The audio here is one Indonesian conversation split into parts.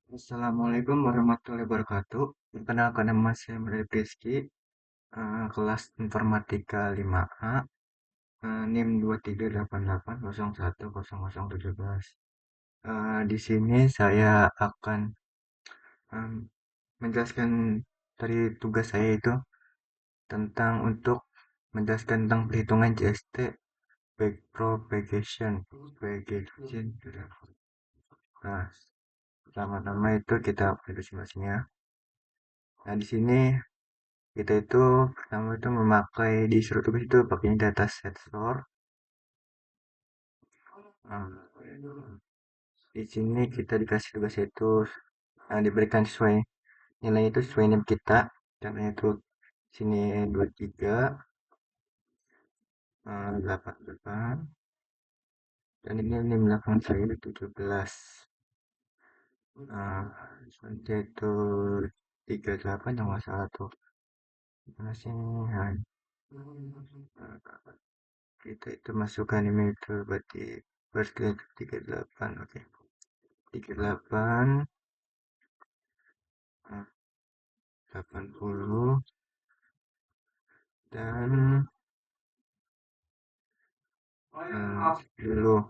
Assalamualaikum warahmatullahi wabarakatuh. Perkenalkan nama saya Muhammad Rizky, kelas Informatika 5A, NIM 238801100017. Di sini saya akan em, menjelaskan dari tugas saya itu tentang untuk menjelaskan tentang perhitungan JST, backpropagation, propagation. Nah, pertama-tama itu kita aplikasi simulasinya. Nah, di sini kita itu pertama itu memakai di surat tugas itu pakainya data set store. Di sini kita dikasih tugas itu diberikan sesuai nilai itu sesuai NIM kita. Contohnya itu sini 23, 88, dan ini NIM belakang saya 17. Nah, selanjutnya itu 38 yang nggak salah tuh. Mana sih? Nah, kita itu masukkan ini itu berarti berarti 38, oke. 38, 80, dan 10.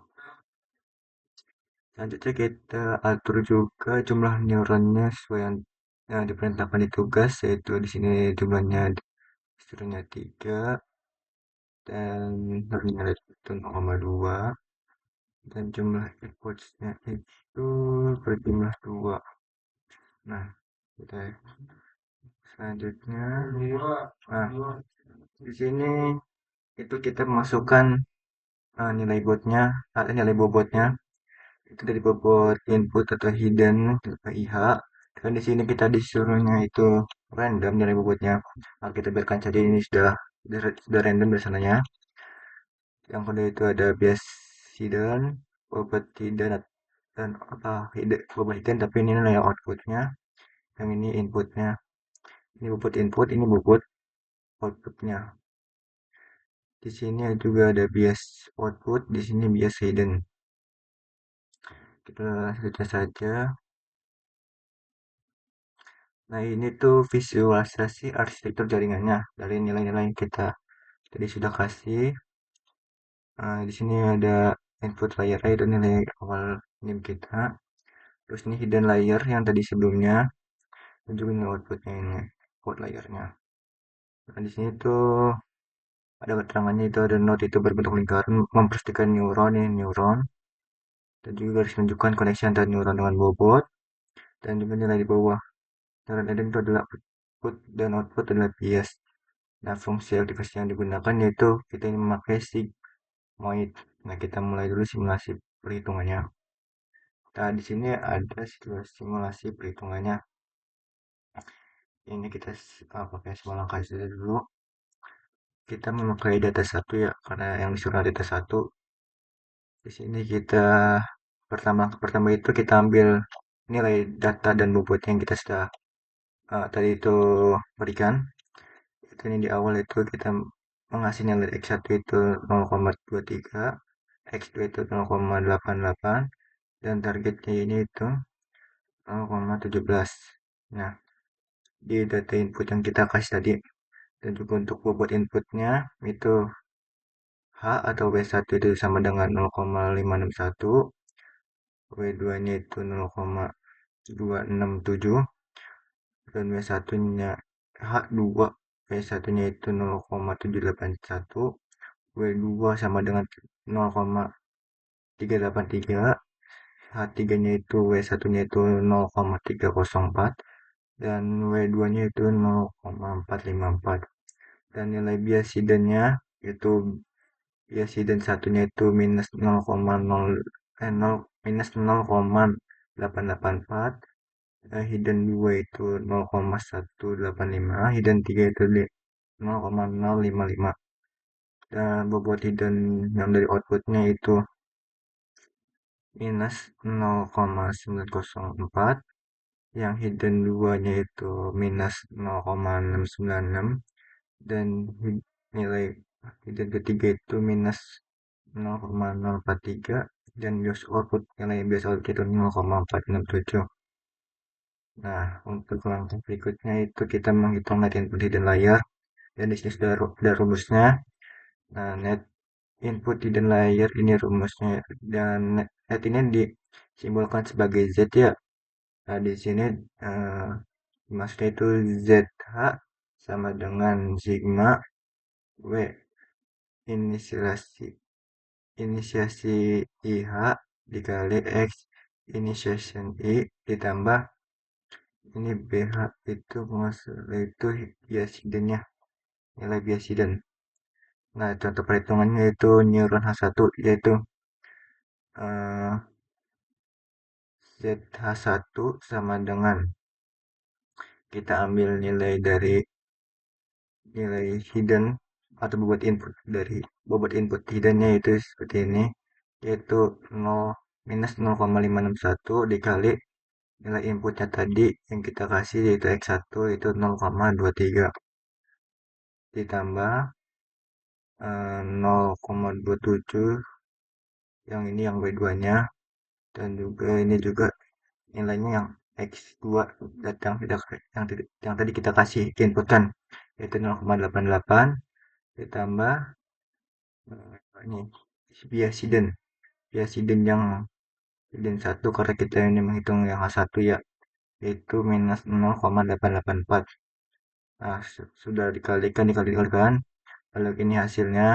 Selanjutnya kita atur juga jumlah neuronnya sesuai yang diperintahkan di tugas, yaitu di sini jumlahnya disuruhnya 3 dan nominalnya itu 0,2 dan jumlah inputsnya itu berjumlah 2. Nah, kita selanjutnya, nah di sini itu kita masukkan nilai bobotnya, nilai bobotnya itu dari bobot input atau hidden IH. Dan di sini kita disuruhnya itu random nilai bobotnya. Nah, kita biarkan saja ini sudah random biasanya. Yang kedua itu ada bias hidden, bobot hidden dan apa hidden, bobot hidden tapi ini nilai outputnya. Yang ini inputnya. Ini bobot input, ini bobot outputnya. Di sini juga ada bias output, di sini bias hidden. Kita lanjutkan saja. Nah, ini tuh visualisasi arsitektur jaringannya dari nilai-nilai yang kita tadi sudah kasih. Di sini ada input layer A dan nilai awal NIM kita. Terus ini hidden layer yang tadi sebelumnya dan juga nilai outputnya ini, output layernya. Nah, di sini tuh ada keterangannya itu ada node itu berbentuk lingkaran memperhatikan neuron ini neuron dan juga garis menunjukkan koneksi antara neuron dengan bobot dan juga nilai di bawah. Neuron hidden itu adalah output dan output adalah bias. Nah, fungsi aktivasi yang digunakan yaitu kita ingin memakai sigmoid. Nah, kita mulai dulu simulasi perhitungannya. Nah, di sini ada simulasi perhitungannya. Ini kita pakai semua langkah saja dulu. Kita memakai data satu ya, karena yang disuruh data satu. Di sini kita pertama pertama itu kita ambil nilai data dan bobot yang kita sudah tadi itu berikan. Itu ini di awal itu kita mengasih nilai X1 itu 0,23, X2 itu 0,88, dan targetnya ini itu 0,17. Nah, di data input yang kita kasih tadi, dan juga untuk bobot inputnya itu H atau W1 itu sama dengan 0,561, W2-nya itu 0,267, dan W1-nya H2, W1-nya itu 0,781, W2 sama dengan 0,383, H3-nya itu W1-nya itu 0,304, dan W2-nya itu 0,454. Dan nilai bias hidden-nya itu bias hidden satunya itu minus 0, minus 0,884, hidden 2 itu 0,185, hidden 3 itu 0,055, dan bobot hidden yang dari outputnya itu minus 0,904, yang hidden 2-nya itu minus 0,696, dan nilai hidden ketiga itu minus 0,043, dan bias output nilai bias output itu 0,467. Nah, untuk langkah berikutnya itu kita menghitung net input hidden layer. Dan di sini sudah ada rumusnya. Nah, net input hidden layer ini rumusnya. Dan net ini disimbolkan sebagai Z ya. Nah, di sini eh, maksudnya itu ZH sama dengan sigma W inisiasi inisiasi IH dikali X initiation I ditambah ini BH itu maksudnya itu biasidennya nilai biasiden. Nah, contoh perhitungannya itu neuron H1 yaitu eh, ZH1 sama dengan kita ambil nilai dari nilai hidden atau bobot input hiddennya itu seperti ini yaitu 0 minus 0,561 dikali nilai inputnya tadi yang kita kasih yaitu X1 itu 0,23 ditambah 0,27 yang ini yang W2-nya dan juga ini juga nilainya yang X2 datang yang tadi kita kasih inputkan yaitu 0,88 ditambah ini biasiden biasiden yang hidden 1 karena kita ini menghitung yang H1 ya yaitu minus 0,884. Nah, sudah dikalikan lalu ini hasilnya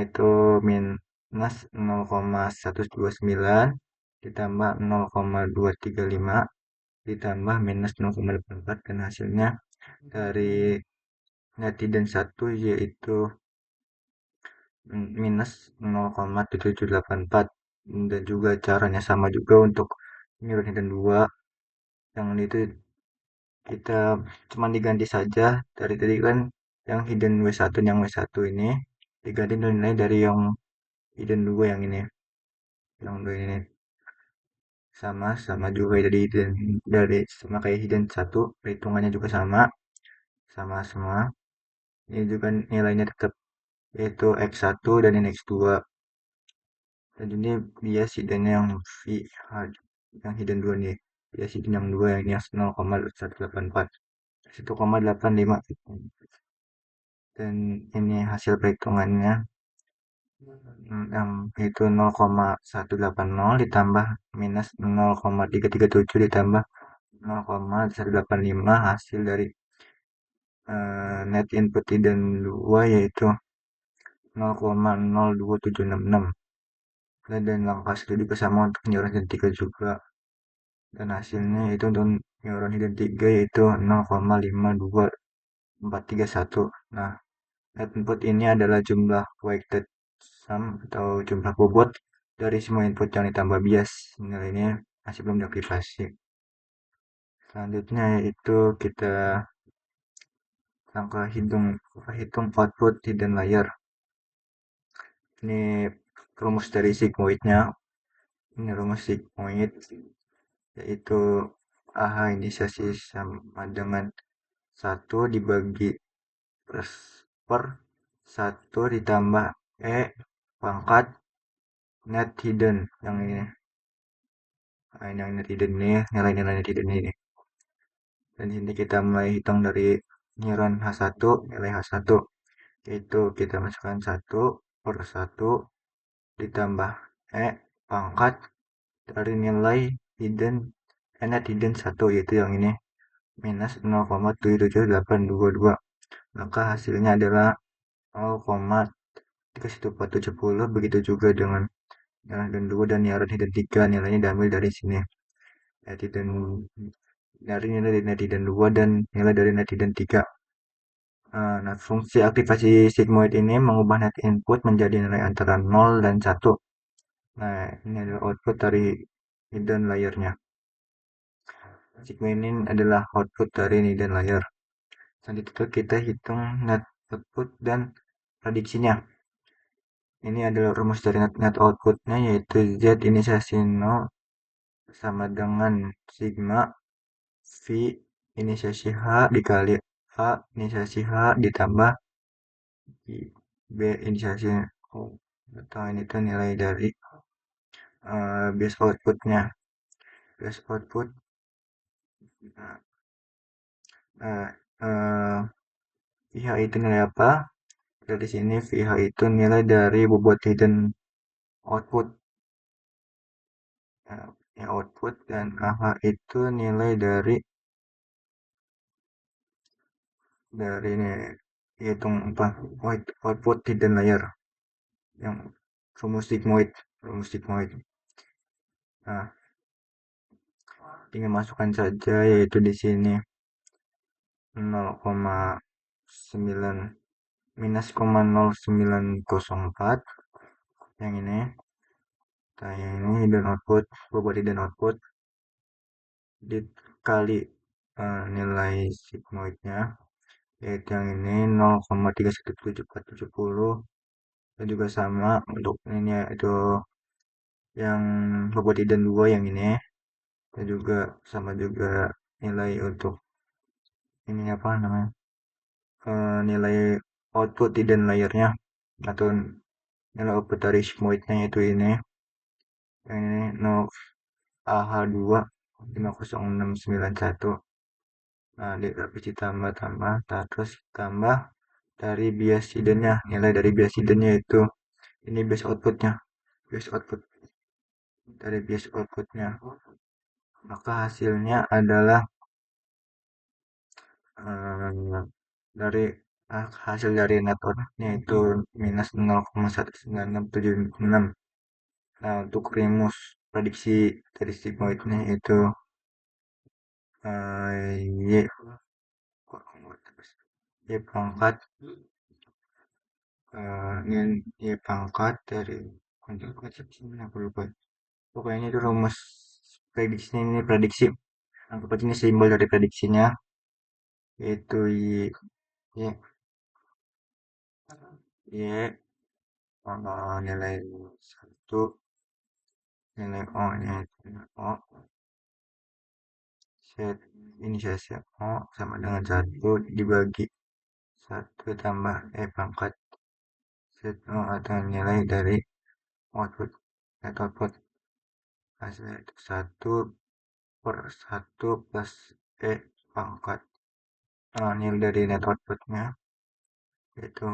itu minus 0,129 ditambah 0,235 ditambah minus 0,84 dan hasilnya dari netizen 1 yaitu minus 0,7784 dan juga caranya sama juga untuk neuron hidden 2 yang itu kita cuma diganti saja dari tadi kan yang hidden W1 yang W1 ini diganti nilai dari yang hidden 2 yang ini yang 2 ini sama sama juga dari sama kayak hidden 1 perhitungannya juga sama sama semua ini juga nilainya tetap yaitu X1 dan ini X2 dan ini bias hidden yang yang hidden 2 nih bias hidden yang 2 yang ini 0,184 1,85 dan ini hasil perhitungannya itu 0,180 ditambah minus 0,337 ditambah 0,185 hasil dari net input hidden 2 yaitu 0,02766 dan langkah itu juga sama untuk neuron hidden 3 juga dan hasilnya itu untuk neuron hidden 3 yaitu 0,52431. Nah, net input ini adalah jumlah weighted sum atau jumlah bobot dari semua input yang ditambah bias. Nilainya masih belum diaktifasi. Selanjutnya itu kita langkah hitung output hidden layer. Ini rumus dari sigmoidnya. Ini rumus sigmoid yaitu AH inisiasi sama dengan 1 dibagi per 1 ditambah E pangkat net hidden yang ini. Nah, ini yang net hidden ini, nilai-nilai net hidden ini. Dan di sini kita mulai hitung dari neuron H1, nilai H1 yaitu kita masukkan 1 per 1 ditambah E pangkat dari nilai hidden net hidden 1 yaitu yang ini minus 0,77822 maka hasilnya adalah 0,31470 begitu juga dengan nilai hidden 2 dan nilai hidden 3 nilainya diambil dari sini net hidden dari nilai netizen 2 dan nilai dari netizen 3. Nah, fungsi aktivasi sigmoid ini mengubah net input menjadi nilai antara 0 dan 1. Nah, ini adalah output dari hidden layer-nya. Sigmoid ini adalah output dari hidden layer. Selanjutnya kita hitung net output dan prediksinya. Ini adalah rumus dari net outputnya yaitu Z inisiasi 0 sama dengan sigma V inisiasi H dikali A inisiasi H ditambah B inisiasi atau ini tuh nilai dari base outputnya base output Nah, eh, eh, VH itu nilai apa? Dari sini VH itu nilai dari bobot hidden output. Ya, output dan AH itu nilai dari ini hitung apa output hidden layer yang rumus sigmoid. Nah, tinggal masukkan saja yaitu di sini 0,9 -0,0904 yang ini. Nah, yang ini hidden output, bobot hidden output dikali nilai sigmoidnya yaitu yang ini 0,317470 dan juga sama untuk ini itu yang bobot hidden 2 yang ini dan juga sama juga nilai untuk ini apa namanya nilai output hidden layernya atau nilai output dari sigmoidnya itu ini yang ini 0 AH2 50691. Nah, habis ditambah-tambah, terus tambah dari bias hiddennya, nilai dari bias hiddennya itu ini bias output dari bias outputnya. Maka hasilnya adalah eh, dari hasil dari net outputnya itu minus 0,19676. Nah, untuk rumus prediksi dari sigmoidnya itu Y Y pangkat ini Y pangkat dari aku lupa. Pokoknya itu rumus prediksinya ini prediksi. Anggap aja ini simbol dari prediksinya yaitu Y, Y, nilai satu nilai O nya itu O set ini saya set O sama dengan satu dibagi satu tambah pangkat set O atau nilai dari output net output hasilnya itu satu per satu plus pangkat nilai dari net outputnya itu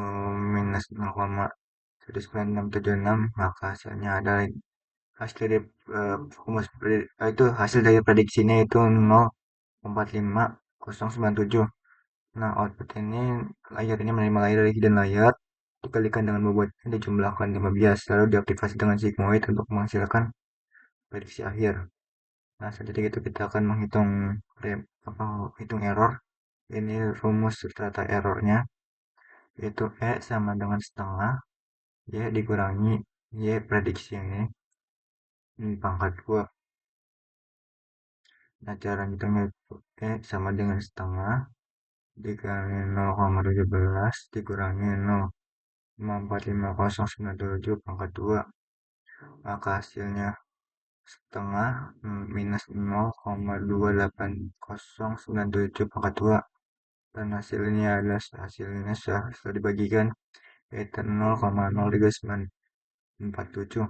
minus 0,19676 maka hasilnya adalah hasil dari itu hasil dari prediksinya itu 0,45097. Nah, output ini layar ini menerima layar dari hidden layer dikalikan dengan bobotnya dijumlahkan 15 lalu diaktifasi dengan sigmoid untuk menghasilkan prediksi akhir. Nah, selanjutnya itu kita akan menghitung hitung error. Ini rumus strata errornya yaitu sama dengan setengah Y dikurangi Y prediksi ini pangkat 2. Nah, cara ngitungnya itu sama dengan setengah dikali 0,17 dikurangi 0,45097 pangkat 2. Maka hasilnya setengah minus 0,28097 pangkat 2. Dan hasilnya setelah dibagikan yaitu 0,03947.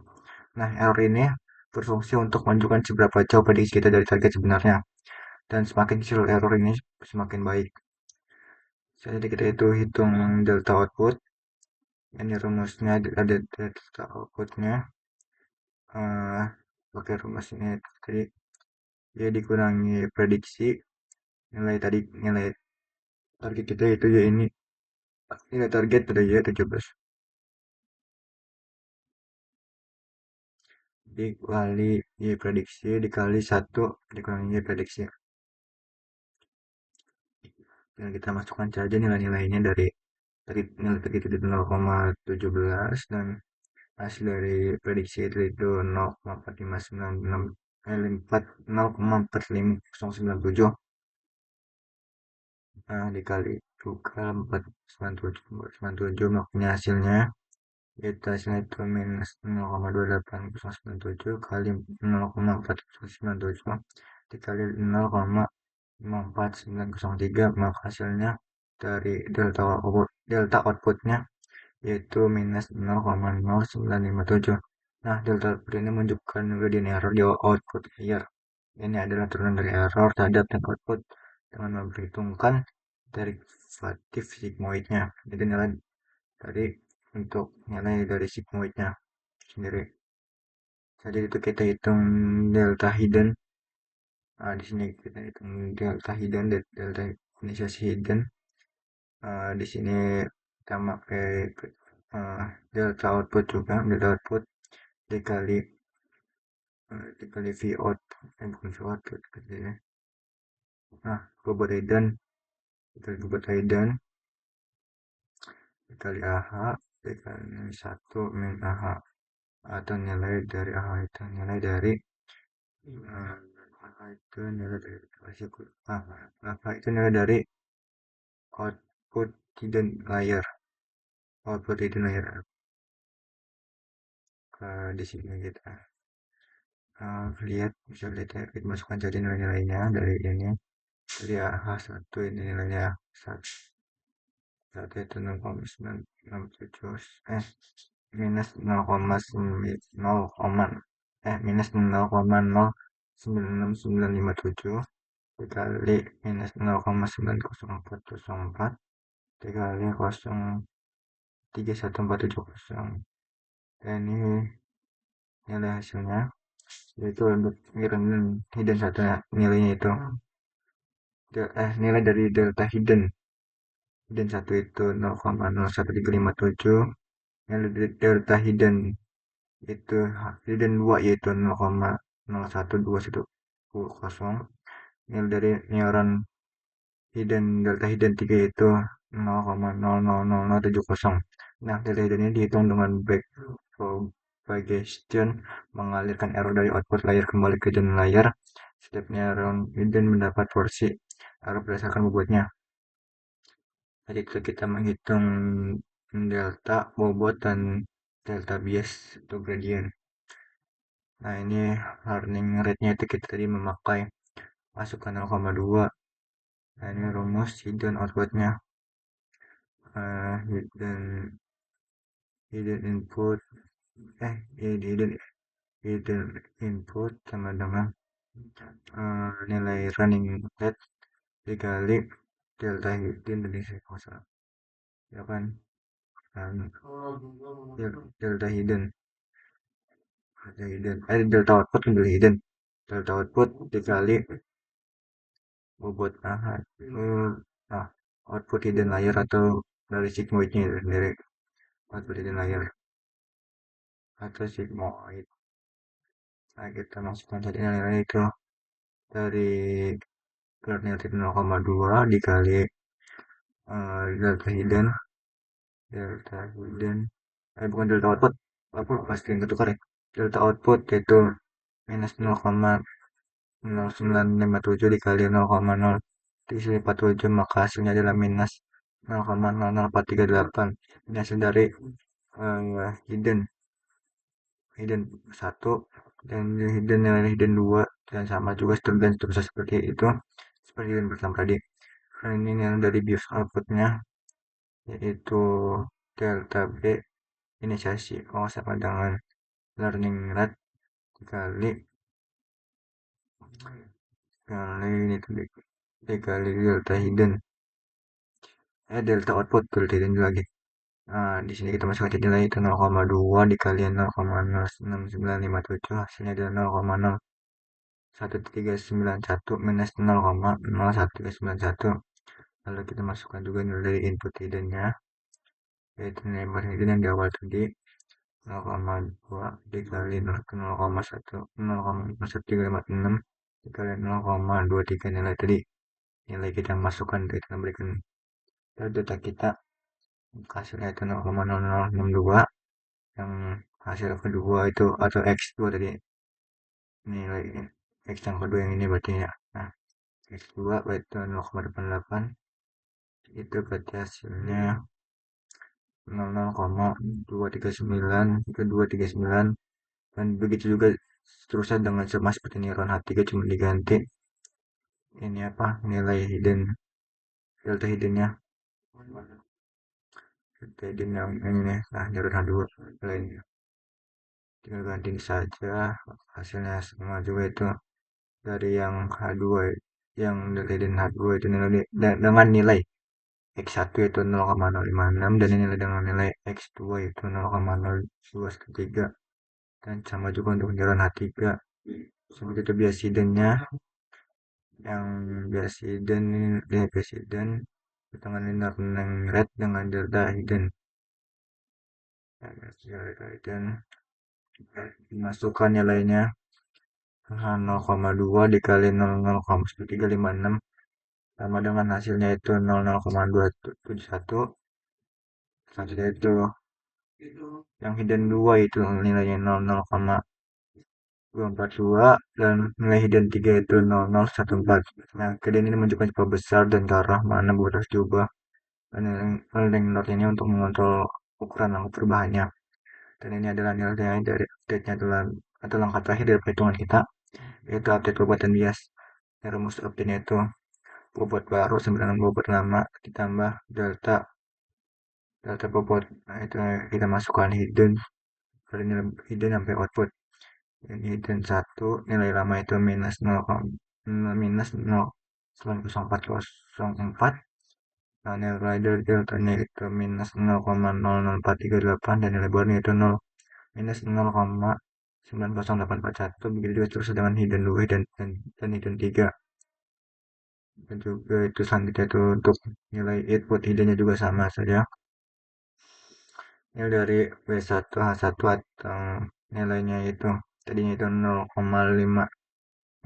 Nah, error ini berfungsi untuk menunjukkan seberapa jauh prediksi kita dari target sebenarnya. Dan semakin kecil error ini, semakin baik. Jadi kita itu hitung delta output. Ini rumusnya ada delta outputnya. Pakai rumus ini tadi. Ya dikurangi prediksi. Nilai target kita itu ya ini. Nilai target pada ya 17. Dikali Y prediksi dikali 1 dikurangi Y prediksi. Dan kita masukkan saja nilai-nilainya dari nilai target itu 0,17 dan hasil dari prediksi itu 0,45097. Nah, dikali juga 497 makanya hasilnya itu minus 0,28097 kali 0,4097 dikali 0,49003 maka hasilnya dari delta outputnya yaitu minus 0,0957. Nah, delta output ini menunjukkan gradient error di output layer Ini adalah turunan dari error terhadap dan output dengan memperhitungkan derivatif sigmoidnya. Jadi nilai dari untuk nilai dari sigmoidnya sendiri. Jadi itu kita hitung delta hidden. Nah, di sini kita hitung delta hidden, delta inisiasi hidden. Di sini kita pakai delta output juga, delta output dikali dikali V out, bukan V output, gitu ya. Nah, bobot hidden, dikali bobot hidden, dikali AH, dikali 1 min AH, atau nilai dari AH itu nilai dari AH itu nilai dari AH itu nilai dari output hidden layer, di sini kita lihat, bisa lihat ya, kita masukkan jadi nilai-nilainya dari ini, dari AH1 ini nilainya satu itu 0,967, minus 0,95957 dikali minus 0,90404 dikali 0,31470. Dan ini nilai hasilnya, yaitu untuk hidden satu ya, nilainya itu nilai dari delta hidden satu itu 0,01357, nilai dari delta hidden itu hidden 2 yaitu 0,01210, nilai dari neuron delta hidden 3 itu 0,000070. Nah, delta hidden ini dihitung dengan backpropagation, mengalirkan error dari output layer kembali ke hidden layer. Setiap neuron hidden mendapat porsi error berdasarkan bobotnya. Jadi itu kita menghitung delta, bobot, dan delta bias atau gradient. Nah, ini learning rate-nya itu kita tadi memakai masukkan 0,2. Nah, ini rumus hidden output-nya. Hidden hidden input hidden hidden input sama dengan nilai running rate dikali delta hidden dari saya ya kan. Delta hidden delta output delta hidden delta output dikali bobot nah output hidden layer atau dari sigmoidnya sendiri, output hidden layer atau sigmoid. Nah, kita masukkan tadi nilai itu dari learning rate 0,2 dikali delta hidden bukan delta output, aku pasti yang ketukar ya. Delta output yaitu minus 0,0957 dikali 0,047, maka hasilnya adalah minus 0,00438. Ini hasil dari hidden hidden 1 dan hidden 2, dan sama juga dan seterusnya seperti itu, seperti yang pertama tadi. Ini yang dari bios outputnya yaitu delta B inisiasi sama dengan learning rate dikali ini tadi dikali delta hidden delta output delta hidden lagi. Nah, di sini kita masukkan jadi nilai itu 0,2 dikali 0,06957, hasilnya adalah 0,01391 minus 0,01391. Lalu kita masukkan juga nilai dari input hiddennya, yaitu nilai input hidden yang di awal tadi 0,2 dikali 0,1356 dikali 0,23 nilai tadi, nilai kita masukkan dari kita berikan data kita, hasilnya itu 0,0062, yang hasil kedua itu atau X2 tadi, nilai X yang kedua yang ini berarti ya. Nah, X2 berarti 0,88, itu berarti hasilnya 0,239 ke 239, dan begitu juga seterusnya dengan sama seperti neuron H3, cuma diganti ini apa nilai hidden delta hiddennya, delta hidden yang ini nih. Nah, neuron H2 lainnya tinggal ganti saja, hasilnya sama juga itu dari yang H2 yang nilai dan H2 itu nilai dengan nilai X1 itu 0,056 dan nilai dengan nilai X2 itu 0,023 dan sama juga untuk neuron H3. Seperti itu bias hiddennya yang bias hidden ini bias hidden dengan linear rate dengan delta hidden. Ya, delta hidden dimasukkan nilainya 0,2 dikali 0,1356 sama dengan hasilnya itu 0,271. Selanjutnya itu yang hidden 2 itu nilainya 0,242 dan nilai hidden 3 itu 0,014. Nah, hidden ini menunjukkan seberapa besar dan ke arah mana batas diubah dan nilai north ini untuk mengontrol ukuran langkah perubahannya. Dan ini adalah nilai dari update-nya adalah atau langkah terakhir dari perhitungan kita, yaitu update bobot dan bias. Yang rumus update-nya itu bobot baru sama dengan bobot lama ditambah delta delta bobot. Nah, itu kita masukkan hidden dari nilai hidden sampai output. Ini hidden 1 nilai lama itu minus 0, minus 0,0404. Nah, nilai dari deltanya itu minus 0,00438 dan nilai barunya itu 0 minus 0,9081. Begitu juga terus dengan hidden 2 dan hidden 3. Dan juga itu selanjutnya itu untuk nilai output hiddennya juga sama saja. Nilai dari W1H1 atau nilainya itu tadinya itu 0,5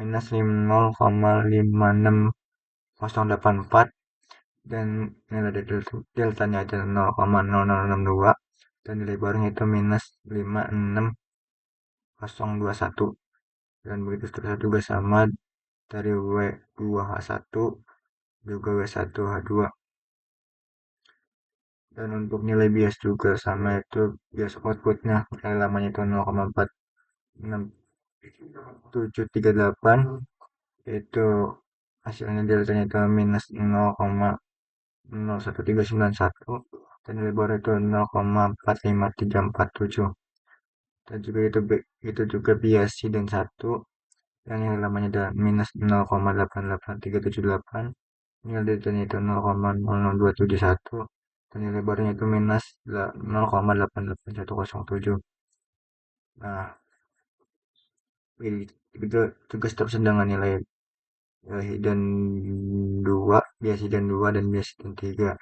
minus 0,56084 dan nilai dari deltanya aja 0,0062 dan nilai barunya itu minus 56021 dan begitu seterusnya juga sama dari W2H1 juga W1H2. Dan untuk nilai bias juga sama itu bias outputnya nilai lamanya itu 0,4738 itu hasilnya deltanya itu minus 0,01391 dan nilai baru itu 0,4537 dan juga itu juga bias dan satu yang nilai lamanya adalah minus 0,88378 nilai deltanya itu 0,00271 dan nilai barunya itu minus 0,88107. Nah, itu juga seterusnya dengan nilai hidden 2 bias hidden 2 dan bias hidden 3.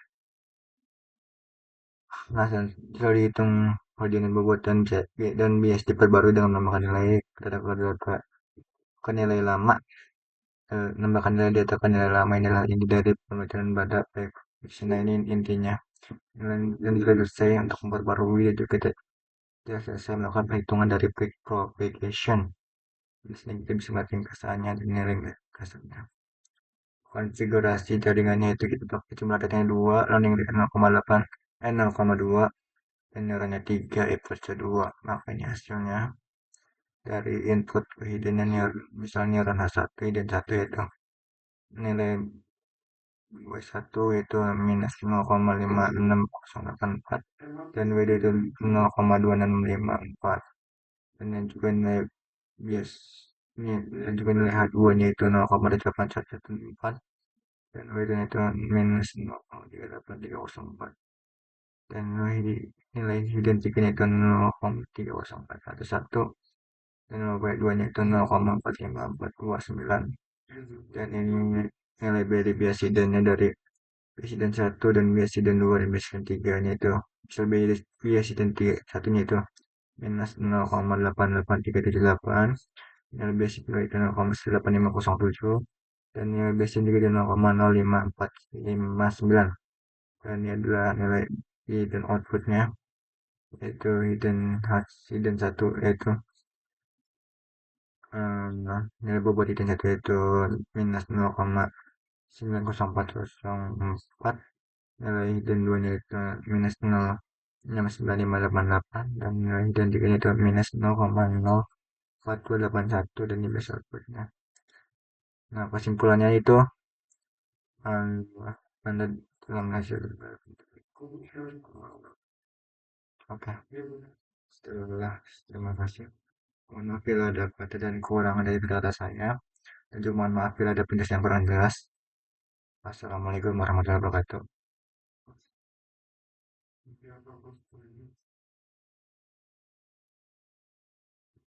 Nah, setelah dihitung hidden bobot dan bias diperbarui dengan menambahkan nilai data ke nilai lama, menambahkan nilai data ke nilai lama inilah inti dari pembacaan pada prediction. Nah, ini intinya. Dan juga selesai untuk memperbarui dan juga tidak selesai melakukan perhitungan dari propagation. Di sini kita bisa melihat ringkasannya dan nilai ringkasannya. Konfigurasi jaringannya itu kita pakai jumlah datanya 2, learning rate 0,8, 0,2 dan neuronnya 3, effortnya 2. Makanya hasilnya dari input ke hidden misalnya neuron H1 dan 1 itu nilai W1 itu minus 0,56084 dan WD itu 0,2654 dan yang juga nilai bias ini dan juga nilai H2 nya itu 0,8114 dan WD itu minus 0,38304 dan nilai hidden 3 nya itu 0,30411 dan nilai 2 nya itu 0,45429 dan ini nilai dari bias hiddennya dari Presiden 1 dan Presiden 2 dan Presiden 3 nya itu misal Presiden 3 satunya itu minus 0,88378 nilai Presiden 2 itu 0,85507 dan nilai Presiden 3 itu 0,05459 dan ini adalah nilai hidden outputnya yaitu hidden 1 yaitu nilai bobot hidden 1 yaitu minus 0,90404 nilai hidden 2 nya itu minus 0,9588 dan nilai hidden 3 nya itu minus 0,04281 dan ini base outputnya. Nah, kesimpulannya itu pada dalam hasil. Oke, setelah terima kasih. Mohon maaf bila ada kata dan kekurangan dari kata saya. Dan juga mohon maaf bila ada penjelasan yang kurang jelas. Wassalamualaikum warahmatullahi wabarakatuh.